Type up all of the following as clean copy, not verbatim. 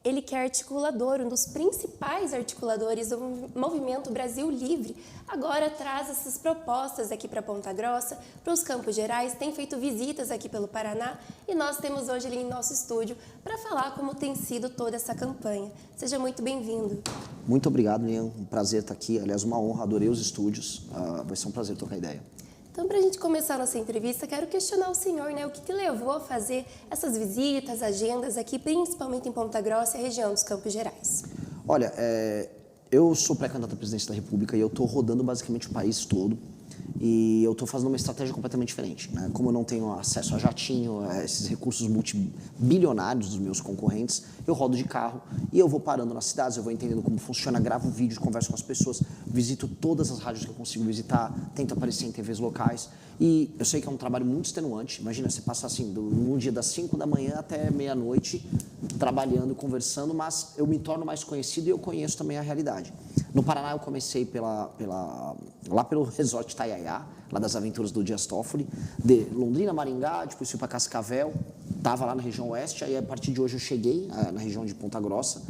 Ele que é articulador, um dos principais articuladores do Movimento Brasil Livre, agora traz essas propostas aqui para Ponta Grossa, para os Campos Gerais, tem feito visitas aqui pelo Paraná e nós temos hoje ele em nosso estúdio para falar como tem sido toda essa campanha. Seja muito bem-vindo. Muito obrigado, Lian. Um prazer estar aqui. Aliás, uma honra. Adorei os estúdios. Vai ser um prazer trocar ideia. Então, para a gente começar a nossa entrevista, quero questionar o senhor, né? O que te levou a fazer essas visitas, agendas aqui, principalmente em Ponta Grossa e região dos Campos Gerais? Olha, eu sou pré-candidato à presidência da República e eu estou rodando basicamente o país todo. E eu estou fazendo uma estratégia completamente diferente, né? Como eu não tenho acesso a jatinho, a esses recursos multibilionários dos meus concorrentes, eu rodo de carro e eu vou parando nas cidades, eu vou entendendo como funciona, gravo vídeos, converso com as pessoas, visito todas as rádios que eu consigo visitar, tento aparecer em TVs locais. E eu sei que é um trabalho muito extenuante. Imagina, você passar assim, num dia das 5 da manhã até meia-noite, trabalhando, conversando, mas eu me torno mais conhecido e eu conheço também a realidade. No Paraná eu comecei lá pelo Resort Itaiaiá, lá das aventuras do Dias Toffoli, de Londrina, Maringá, depois fui para Cascavel, estava lá na região oeste, aí a partir de hoje eu cheguei na região de Ponta Grossa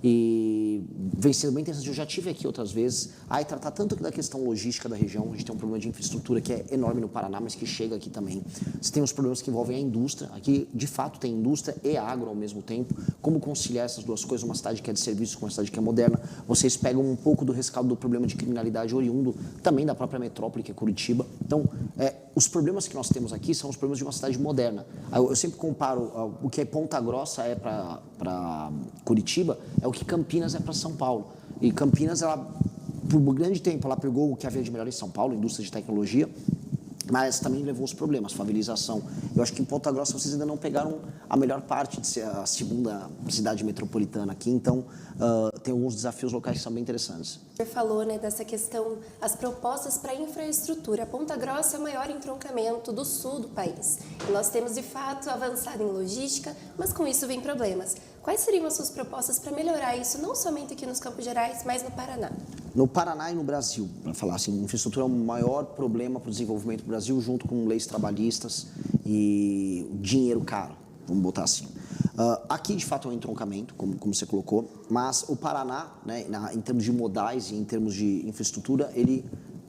e vem sendo bem interessante. Eu já estive aqui outras vezes, aí tratar tanto da questão logística da região, a gente tem um problema de infraestrutura que é enorme no Paraná, mas que chega aqui também. Você tem os problemas que envolvem a indústria, aqui de fato tem indústria e agro ao mesmo tempo, como conciliar essas duas coisas, uma cidade que é de serviço com uma cidade que é moderna. Vocês pegam um pouco do rescaldo do problema de criminalidade oriundo também da própria metrópole, que é Curitiba. Então, os problemas que nós temos aqui são os problemas de uma cidade moderna. Eu sempre comparo o que é Ponta Grossa é para Curitiba, é o que Campinas é para São Paulo. E Campinas, ela, por um grande tempo, ela pegou o que havia de melhor em São Paulo, indústria de tecnologia, mas também levou os problemas, favelização. Eu acho que em Ponta Grossa vocês ainda não pegaram a melhor parte de ser a segunda cidade metropolitana aqui, então tem alguns desafios locais que são bem interessantes. Você falou, né, dessa questão, as propostas para infraestrutura. Ponta Grossa é o maior entroncamento do sul do país. E nós temos, de fato, avançado em logística, mas com isso vem problemas. Quais seriam as suas propostas para melhorar isso, não somente aqui nos Campos Gerais, mas no Paraná? No Paraná e no Brasil, para falar assim, a infraestrutura é o maior problema para o desenvolvimento do Brasil, junto com leis trabalhistas e dinheiro caro, vamos botar assim. Aqui, de fato, é um entroncamento, como você colocou, mas o Paraná, né, em termos de modais e em termos de infraestrutura, ele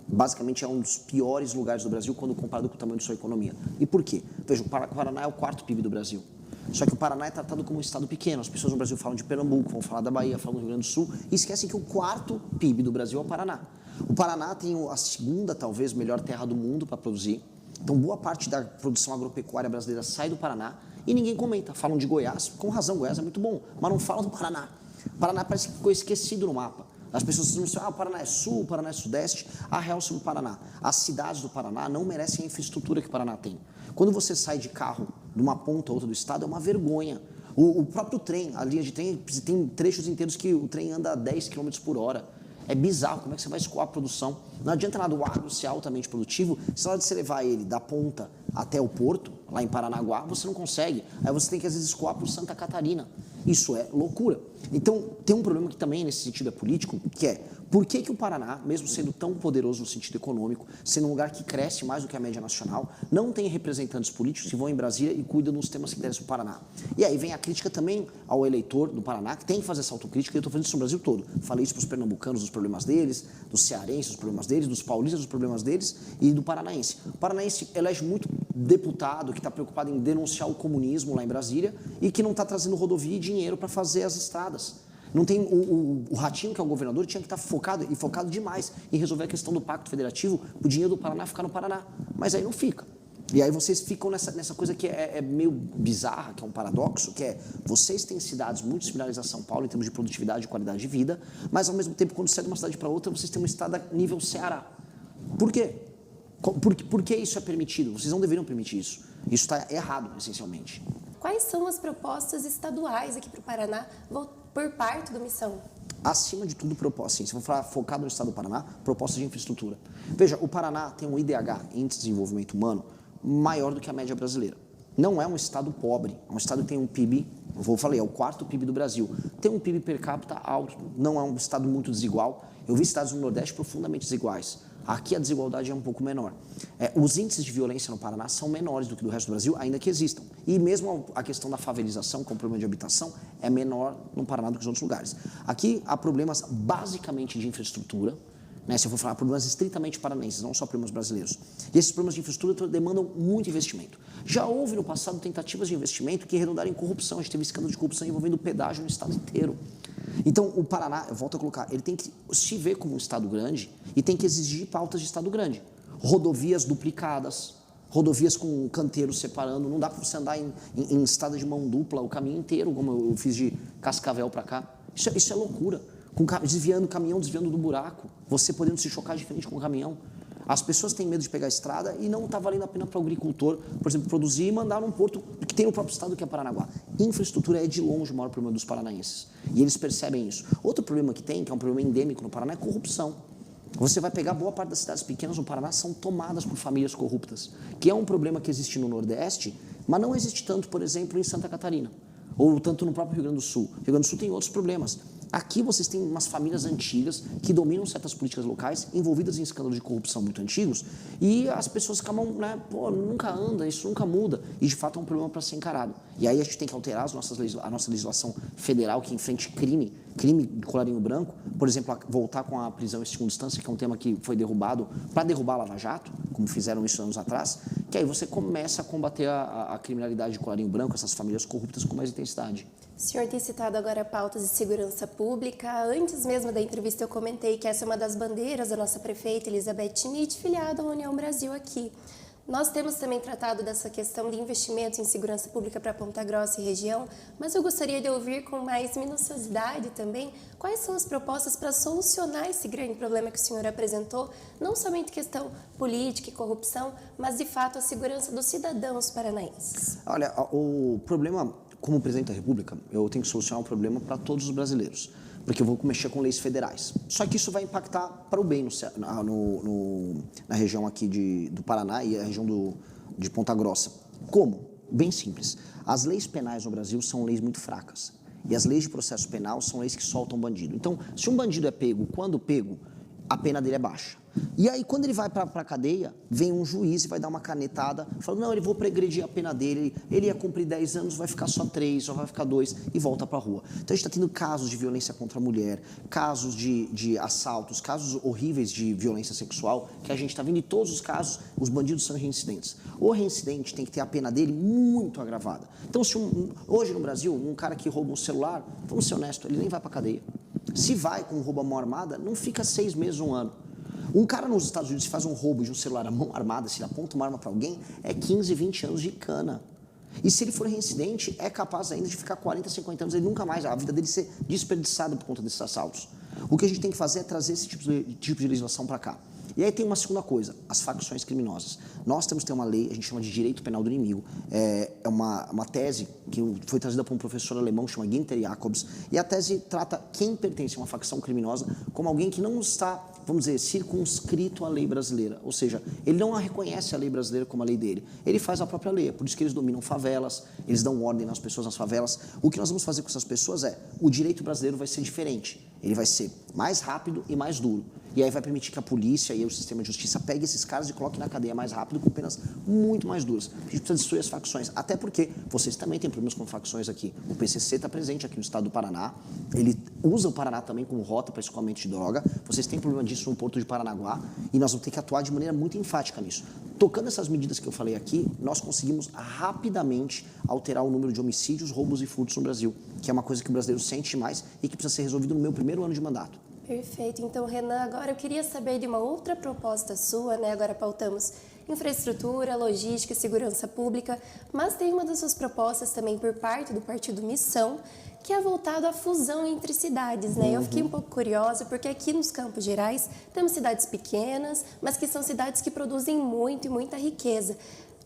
basicamente é um dos piores lugares do Brasil quando comparado com o tamanho de sua economia. E por quê? Veja, o Paraná é o quarto PIB do Brasil. Só que o Paraná é tratado como um estado pequeno. As pessoas no Brasil falam de Pernambuco, vão falar da Bahia, falam do Rio Grande do Sul e esquecem que o quarto PIB do Brasil é o Paraná. O Paraná tem a segunda, talvez, melhor terra do mundo para produzir. Então, boa parte da produção agropecuária brasileira sai do Paraná e ninguém comenta. Falam de Goiás, com razão, Goiás é muito bom, mas não falam do Paraná. O Paraná parece que ficou esquecido no mapa. As pessoas dizem, o Paraná é sul, o Paraná é sudeste. A real sobre o Paraná. As cidades do Paraná não merecem a infraestrutura que o Paraná tem. Quando você sai de carro de uma ponta a outra do estado, é uma vergonha. O próprio trem, a linha de trem, tem trechos inteiros que o trem anda a 10 km por hora. É bizarro, como é que você vai escoar a produção? Não adianta nada o agro ser altamente produtivo, se na hora de você levar ele da ponta até o porto, lá em Paranaguá, você não consegue. Aí você tem que, às vezes, escoar por Santa Catarina. Isso é loucura. Então, tem um problema que também, nesse sentido, é político, que é, por que o Paraná, mesmo sendo tão poderoso no sentido econômico, sendo um lugar que cresce mais do que a média nacional, não tem representantes políticos que vão em Brasília e cuidam dos temas que interessam o Paraná? E aí vem a crítica também ao eleitor do Paraná, que tem que fazer essa autocrítica, e eu estou fazendo isso no Brasil todo. Falei isso para os pernambucanos, dos problemas deles, dos cearenses, dos problemas deles, dos paulistas, dos problemas deles, e do paranaense. O paranaense elege muito deputado que está preocupado em denunciar o comunismo lá em Brasília e que não está trazendo rodovia e dinheiro para fazer as estradas. Não tem o Ratinho, que é o governador, tinha que estar focado demais em resolver a questão do Pacto Federativo, o dinheiro do Paraná ficar no Paraná. Mas aí não fica. E aí vocês ficam nessa coisa que é meio bizarra, que é um paradoxo, que é, vocês têm cidades muito similares a São Paulo em termos de produtividade e qualidade de vida, mas ao mesmo tempo, quando você sai de uma cidade para outra, vocês têm um estado a nível Ceará. Por quê? Por que isso é permitido? Vocês não deveriam permitir isso. Isso está errado, essencialmente. Quais são as propostas estaduais aqui para o Paraná por parte do Missão? Acima de tudo, proposta. Se for falar focado no estado do Paraná, proposta de infraestrutura. Veja, o Paraná tem um IDH, Índice de Desenvolvimento Humano, maior do que a média brasileira. Não é um estado pobre, é um estado que tem um PIB, é o quarto PIB do Brasil. Tem um PIB per capita alto, não é um estado muito desigual. Eu vi estados no Nordeste profundamente desiguais. Aqui a desigualdade é um pouco menor. Os índices de violência no Paraná são menores do que do resto do Brasil, ainda que existam. E mesmo a questão da favelização, que é um problema de habitação, é menor no Paraná do que nos outros lugares. Aqui há problemas basicamente de infraestrutura, né, se eu for falar problemas estritamente paranaenses, não só problemas brasileiros. E esses problemas de infraestrutura demandam muito investimento. Já houve no passado tentativas de investimento que redundaram em corrupção. A gente teve escândalo de corrupção envolvendo pedágio no estado inteiro. Então, o Paraná, eu volto a colocar, ele tem que se ver como um estado grande e tem que exigir pautas de estado grande. Rodovias duplicadas, rodovias com canteiros separando. Não dá para você andar em estrada de mão dupla o caminho inteiro, como eu fiz de Cascavel para cá. Isso é loucura. Desviando o caminhão, desviando do buraco, você podendo se chocar de frente com o caminhão. As pessoas têm medo de pegar a estrada e não está valendo a pena para o agricultor, por exemplo, produzir e mandar num porto que tem no próprio estado, que é Paranaguá. Infraestrutura é de longe o maior problema dos paranaenses. E eles percebem isso. Outro problema que tem, que é um problema endêmico no Paraná, é corrupção. Você vai pegar boa parte das cidades pequenas no Paraná são tomadas por famílias corruptas, que é um problema que existe no Nordeste, mas não existe tanto, por exemplo, em Santa Catarina, ou tanto no próprio Rio Grande do Sul. O Rio Grande do Sul tem outros problemas. Aqui vocês têm umas famílias antigas que dominam certas políticas locais, envolvidas em escândalos de corrupção muito antigos, e as pessoas acabam, né, pô, nunca anda, isso nunca muda, e de fato é um problema para ser encarado. E aí a gente tem que alterar a nossa legislação federal que enfrente crime de colarinho branco, por exemplo, voltar com a prisão em segunda instância, que é um tema que foi derrubado para derrubar a Lava Jato, como fizeram isso anos atrás, que aí você começa a combater a criminalidade de colarinho branco, essas famílias corruptas com mais intensidade. O senhor tem citado agora pautas de segurança pública. Antes mesmo da entrevista eu comentei que essa é uma das bandeiras da nossa prefeita Elizabeth Schmidt, filiada à União Brasil aqui. Nós temos também tratado dessa questão de investimentos em segurança pública para Ponta Grossa e região, mas eu gostaria de ouvir com mais minuciosidade também quais são as propostas para solucionar esse grande problema que o senhor apresentou, não somente questão política e corrupção, mas de fato a segurança dos cidadãos paranaenses. Olha, o problema, como presidente da República, eu tenho que solucionar um problema para todos os brasileiros, porque eu vou mexer com leis federais. Só que isso vai impactar para o bem na região aqui do Paraná e a região de Ponta Grossa. Como? Bem simples. As leis penais no Brasil são leis muito fracas. E as leis de processo penal são leis que soltam bandido. Então, se um bandido é pego, quando pego, a pena dele é baixa. E aí, quando ele vai para a cadeia, vem um juiz e vai dar uma canetada, falando, não, ele vou pregredir a pena dele, ele ia cumprir 10 anos, vai ficar só 3, só vai ficar 2 e volta para a rua. Então, a gente está tendo casos de violência contra a mulher, casos de assaltos, casos horríveis de violência sexual, que a gente está vendo, e todos os casos, os bandidos são reincidentes. O reincidente tem que ter a pena dele muito agravada. Então, se hoje no Brasil, um cara que rouba um celular, vamos ser honestos, ele nem vai para a cadeia. Se vai com um roubo à mão armada, não fica 6 meses, 1 ano. Um cara nos Estados Unidos, se faz um roubo de um celular à mão armada, se ele aponta uma arma para alguém, é 15, 20 anos de cana. E se ele for reincidente, é capaz ainda de ficar 40, 50 anos, ele nunca mais, a vida dele ser desperdiçada por conta desses assaltos. O que a gente tem que fazer é trazer esse tipo de legislação para cá. E aí tem uma segunda coisa, as facções criminosas. Nós temos que ter uma lei, a gente chama de direito penal do inimigo. É uma tese que foi trazida por um professor alemão, chama Günther Jacobs, e a tese trata quem pertence a uma facção criminosa como alguém que não está, vamos dizer, circunscrito à lei brasileira. Ou seja, ele não reconhece a lei brasileira como a lei dele. Ele faz a própria lei, por isso que eles dominam favelas, eles dão ordem nas pessoas nas favelas. O que nós vamos fazer com essas pessoas o direito brasileiro vai ser diferente. Ele vai ser mais rápido e mais duro. E aí vai permitir que a polícia e o sistema de justiça pegue esses caras e coloque na cadeia mais rápido com penas muito mais duras. A gente precisa destruir as facções, até porque vocês também têm problemas com facções aqui. O PCC está presente aqui no estado do Paraná, ele usa o Paraná também como rota para escoamento de droga, vocês têm problema disso no Porto de Paranaguá e nós vamos ter que atuar de maneira muito enfática nisso. Tocando essas medidas que eu falei aqui, nós conseguimos rapidamente alterar o número de homicídios, roubos e furtos no Brasil, que é uma coisa que o brasileiro sente mais e que precisa ser resolvido no meu primeiro ano de mandato. Perfeito. Então, Renan, agora eu queria saber de uma outra proposta sua, né? Agora pautamos infraestrutura, logística e segurança pública, mas tem uma das suas propostas também por parte do Partido Missão, que é voltado à fusão entre cidades, né? Eu fiquei um pouco curiosa, porque aqui nos Campos Gerais temos cidades pequenas, mas que são cidades que produzem muito e muita riqueza.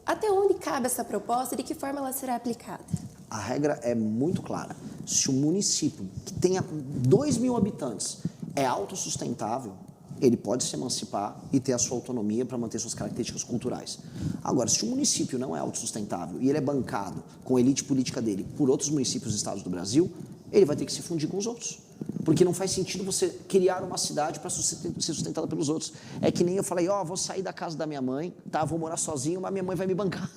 Até onde cabe essa proposta e de que forma ela será aplicada? A regra é muito clara. Se o município que tenha 2.000 habitantes é autossustentável, ele pode se emancipar e ter a sua autonomia para manter suas características culturais. Agora, se o município não é autossustentável e ele é bancado com a elite política dele por outros municípios e estados do Brasil, ele vai ter que se fundir com os outros. Porque não faz sentido você criar uma cidade para ser sustentada pelos outros. É que nem eu falei, vou sair da casa da minha mãe, tá? Vou morar sozinho, mas minha mãe vai me bancar.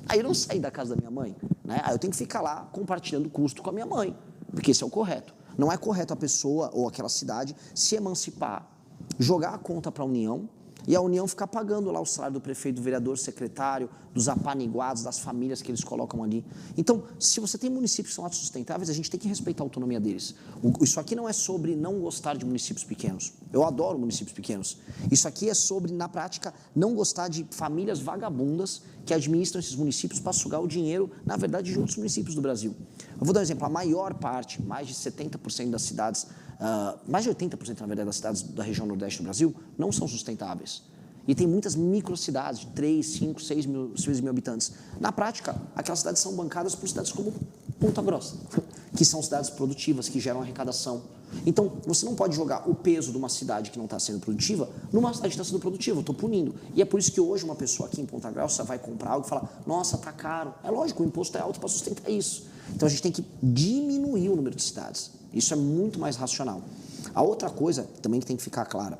Aí eu não saí da casa da minha mãe, né? Aí eu tenho que ficar lá compartilhando custo com a minha mãe, porque esse é o correto. Não é correto a pessoa ou aquela cidade se emancipar, jogar a conta para a União, e a União ficar pagando lá o salário do prefeito, do vereador, secretário, dos apaniguados, das famílias que eles colocam ali. Então, se você tem municípios que são autossustentáveis, a gente tem que respeitar a autonomia deles. Isso aqui não é sobre não gostar de municípios pequenos. Eu adoro municípios pequenos. Isso aqui é sobre, na prática, não gostar de famílias vagabundas que administram esses municípios para sugar o dinheiro, na verdade, de outros municípios do Brasil. Eu vou dar um exemplo. A maior parte, mais de 70% das cidades, mais de 80% na verdade das cidades da região nordeste do Brasil não são sustentáveis. E tem muitas microcidades de 3, 5, 6 mil habitantes. Na prática, aquelas cidades são bancadas por cidades como Ponta Grossa, que são cidades produtivas, que geram arrecadação. Então, você não pode jogar o peso de uma cidade que não está sendo produtiva numa cidade que está sendo produtiva, eu estou punindo. E é por isso que hoje uma pessoa aqui em Ponta Grossa vai comprar algo e fala, nossa, está caro. É lógico, o imposto é alto para sustentar isso. Então, a gente tem que diminuir o número de cidades. Isso é muito mais racional. A outra coisa também que tem que ficar clara,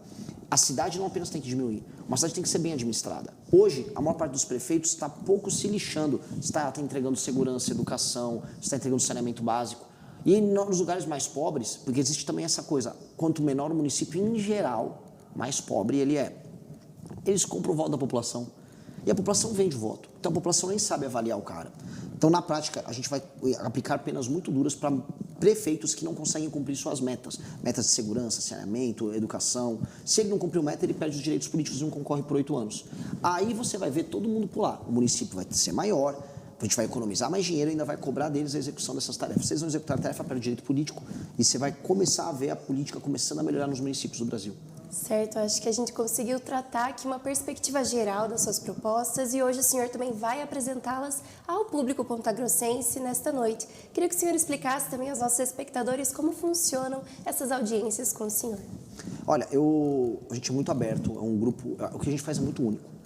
a cidade não apenas tem que diminuir, uma cidade tem que ser bem administrada. Hoje, a maior parte dos prefeitos está pouco se lixando, está entregando segurança, educação, está entregando saneamento básico. E nos lugares mais pobres, porque existe também essa coisa, quanto menor o município em geral, mais pobre ele é. Eles compram o voto da população. E a população vende o voto. Então a população nem sabe avaliar o cara. Então, na prática, a gente vai aplicar penas muito duras para prefeitos que não conseguem cumprir suas metas. Metas de segurança, saneamento, educação. Se ele não cumprir o meta, ele perde os direitos políticos e não concorre por 8 anos. Aí você vai ver todo mundo pular. O município vai ser maior, a gente vai economizar mais dinheiro e ainda vai cobrar deles a execução dessas tarefas. Vocês vão executar a tarefa para o direito político e você vai começar a ver a política começando a melhorar nos municípios do Brasil. Certo, acho que a gente conseguiu tratar aqui uma perspectiva geral das suas propostas e hoje o senhor também vai apresentá-las ao público pontagrossense nesta noite. Queria que o senhor explicasse também aos nossos espectadores como funcionam essas audiências com o senhor. Olha, a gente é muito aberto, é um grupo, o que a gente faz é muito único.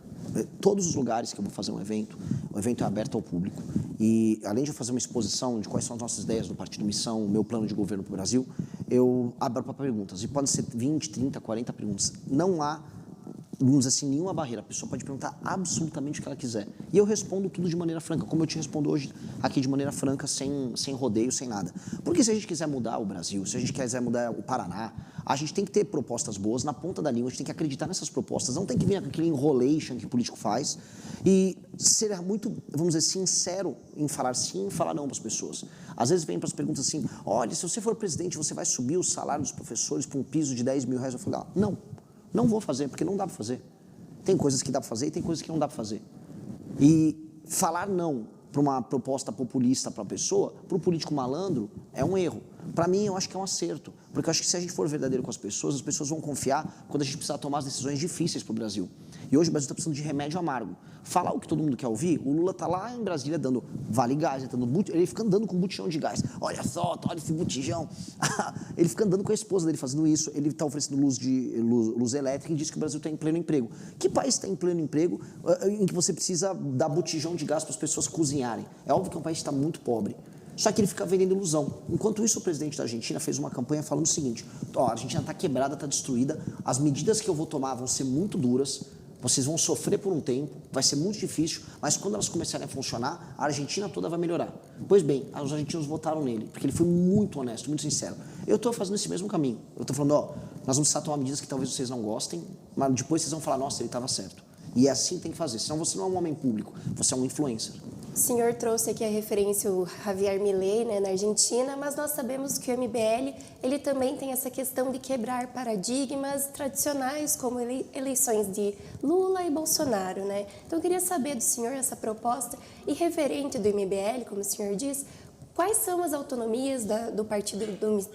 Todos os lugares que eu vou fazer um evento, o evento é aberto ao público. E, além de eu fazer uma exposição de quais são as nossas ideias do Partido Missão, o meu plano de governo para o Brasil, eu abro para perguntas. E podem ser 20, 30, 40 perguntas. Não há, vamos dizer assim, nenhuma barreira. A pessoa pode perguntar absolutamente o que ela quiser. E eu respondo tudo de maneira franca, como eu te respondo hoje aqui de maneira franca, sem rodeio, sem nada. Porque se a gente quiser mudar o Brasil, se a gente quiser mudar o Paraná, a gente tem que ter propostas boas na ponta da língua, a gente tem que acreditar nessas propostas, não tem que vir com aquele enrolation que o político faz e ser muito, vamos dizer, sincero em falar sim e falar não para as pessoas. Às vezes vem para as perguntas assim, olha, se você for presidente, você vai subir o salário dos professores para um piso de 10 mil reais? Eu falo, não vou fazer, porque não dá para fazer. Tem coisas que dá para fazer e tem coisas que não dá para fazer. E falar não para uma proposta populista para a pessoa, para o político malandro, é um erro. Para mim, eu acho que é um acerto, porque eu acho que se a gente for verdadeiro com as pessoas vão confiar quando a gente precisar tomar as decisões difíceis para o Brasil. E hoje o Brasil está precisando de remédio amargo. Falar o que todo mundo quer ouvir, o Lula está lá em Brasília dando vale gás, ele fica andando com um botijão de gás. Olha só, olha esse botijão. Ele fica andando com a esposa dele fazendo isso, ele está oferecendo luz elétrica e diz que o Brasil está em pleno emprego. Que país está em pleno emprego em que você precisa dar botijão de gás para as pessoas cozinharem? É óbvio que é um país que está muito pobre. Só que ele fica vendendo ilusão. Enquanto isso, o presidente da Argentina fez uma campanha falando o seguinte, a Argentina está quebrada, está destruída, as medidas que eu vou tomar vão ser muito duras, vocês vão sofrer por um tempo, vai ser muito difícil, mas quando elas começarem a funcionar, a Argentina toda vai melhorar. Pois bem, os argentinos votaram nele, porque ele foi muito honesto, muito sincero. Eu estou fazendo esse mesmo caminho. Eu estou falando, nós vamos precisar tomar medidas que talvez vocês não gostem, mas depois vocês vão falar, nossa, ele estava certo. E é assim que tem que fazer, senão você não é um homem público, você é um influencer. O senhor trouxe aqui a referência ao Javier Milei, né, na Argentina, mas nós sabemos que o MBL ele também tem essa questão de quebrar paradigmas tradicionais, como eleições de Lula e Bolsonaro, né? Então eu queria saber do senhor essa proposta irreverente do MBL, como o senhor diz, quais são as autonomias do Partido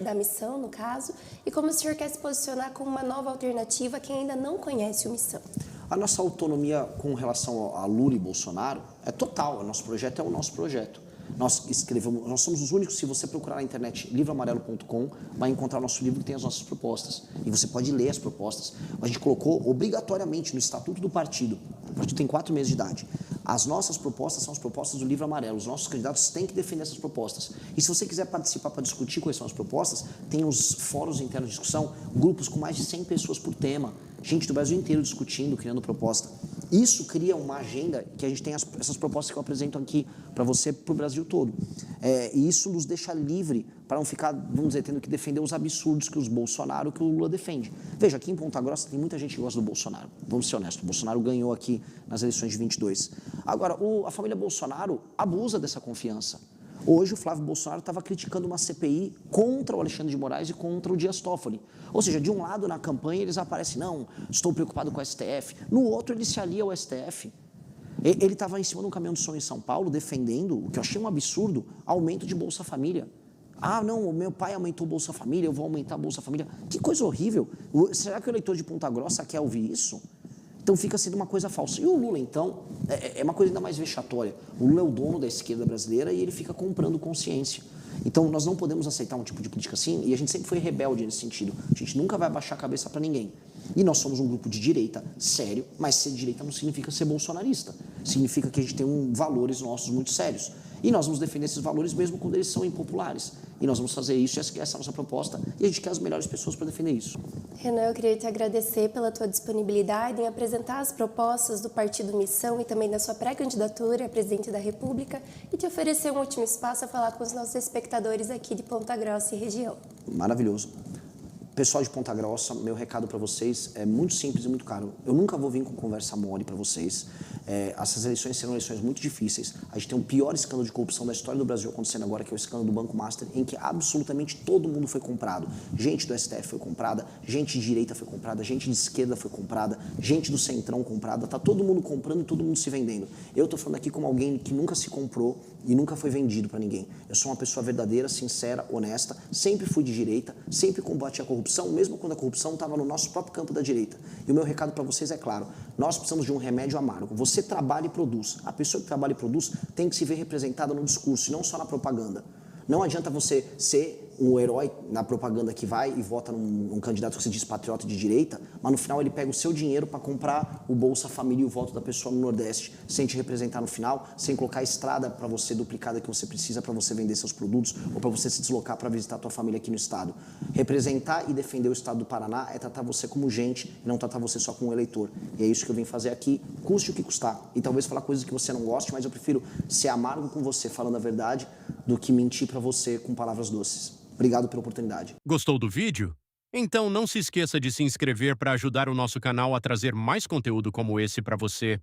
da Missão, no caso, e como o senhor quer se posicionar como uma nova alternativa a quem ainda não conhece o Missão? A nossa autonomia com relação a Lula e Bolsonaro é total, o nosso projeto é o nosso projeto. Nós somos os únicos, se você procurar na internet livroamarelo.com, vai encontrar o nosso livro que tem as nossas propostas. E você pode ler as propostas. A gente colocou obrigatoriamente no estatuto do partido, o partido tem 4 meses de idade, As nossas propostas são as propostas do livro amarelo. Os nossos candidatos têm que defender essas propostas. E se você quiser participar para discutir quais são as propostas, tem os fóruns internos de discussão, grupos com mais de 100 pessoas por tema, gente do Brasil inteiro discutindo, criando proposta. Isso cria uma agenda que a gente tem essas propostas que eu apresento aqui para você, para o Brasil todo. E isso nos deixa livre para não ficar, vamos dizer, tendo que defender os absurdos que os Bolsonaro, que o Lula defende. Veja, aqui em Ponta Grossa tem muita gente que gosta do Bolsonaro. Vamos ser honestos, o Bolsonaro ganhou aqui nas eleições de 22. Agora, a família Bolsonaro abusa dessa confiança. Hoje o Flávio Bolsonaro estava criticando uma CPI contra o Alexandre de Moraes e contra o Dias Toffoli. Ou seja, de um lado na campanha eles aparecem, não, estou preocupado com o STF. No outro ele se alia ao STF. Ele estava em cima de um caminhão de som em São Paulo defendendo, o que eu achei um absurdo, aumento de Bolsa Família. Ah, não, o meu pai aumentou o Bolsa Família, eu vou aumentar a Bolsa Família. Que coisa horrível. Será que o eleitor de Ponta Grossa quer ouvir isso? Então fica sendo uma coisa falsa. E o Lula, então, é uma coisa ainda mais vexatória. O Lula é o dono da esquerda brasileira e ele fica comprando consciência. Então nós não podemos aceitar um tipo de política assim e a gente sempre foi rebelde nesse sentido. A gente nunca vai abaixar a cabeça para ninguém. E nós somos um grupo de direita, sério, mas ser de direita não significa ser bolsonarista. Significa que a gente tem valores nossos muito sérios. E nós vamos defender esses valores mesmo quando eles são impopulares. E nós vamos fazer isso, essa é a nossa proposta, e a gente quer as melhores pessoas para defender isso. Renan, eu queria te agradecer pela tua disponibilidade em apresentar as propostas do Partido Missão e também da sua pré-candidatura a presidente da República e te oferecer um último espaço a falar com os nossos espectadores aqui de Ponta Grossa e região. Maravilhoso. Pessoal de Ponta Grossa, meu recado para vocês é muito simples e muito claro. Eu nunca vou vir com conversa mole para vocês. Essas eleições serão eleições muito difíceis. A gente tem o pior escândalo de corrupção da história do Brasil acontecendo agora, que é o escândalo do Banco Master, em que absolutamente todo mundo foi comprado. Gente do STF foi comprada, gente de direita foi comprada, gente de esquerda foi comprada, gente do centrão comprada. Tá todo mundo comprando e todo mundo se vendendo. Eu tô falando aqui como alguém que nunca se comprou e nunca foi vendido para ninguém. Eu sou uma pessoa verdadeira, sincera, honesta, sempre fui de direita, sempre combati a corrupção, mesmo quando a corrupção estava no nosso próprio campo da direita. E o meu recado para vocês é claro, nós precisamos de um remédio amargo. Você trabalha e produz. A pessoa que trabalha e produz tem que se ver representada no discurso e não só na propaganda. Não adianta você ser um herói na propaganda que vai e vota num candidato que se diz patriota de direita, mas no final ele pega o seu dinheiro para comprar o Bolsa Família e o voto da pessoa no Nordeste, sem te representar no final, sem colocar a estrada para você duplicada que você precisa para você vender seus produtos ou para você se deslocar para visitar a tua família aqui no estado. Representar e defender o estado do Paraná é tratar você como gente e não tratar você só como um eleitor. E é isso que eu vim fazer aqui, custe o que custar. E talvez falar coisas que você não goste, mas eu prefiro ser amargo com você falando a verdade do que mentir para você com palavras doces. Obrigado pela oportunidade. Gostou do vídeo? Então não se esqueça de se inscrever para ajudar o nosso canal a trazer mais conteúdo como esse para você.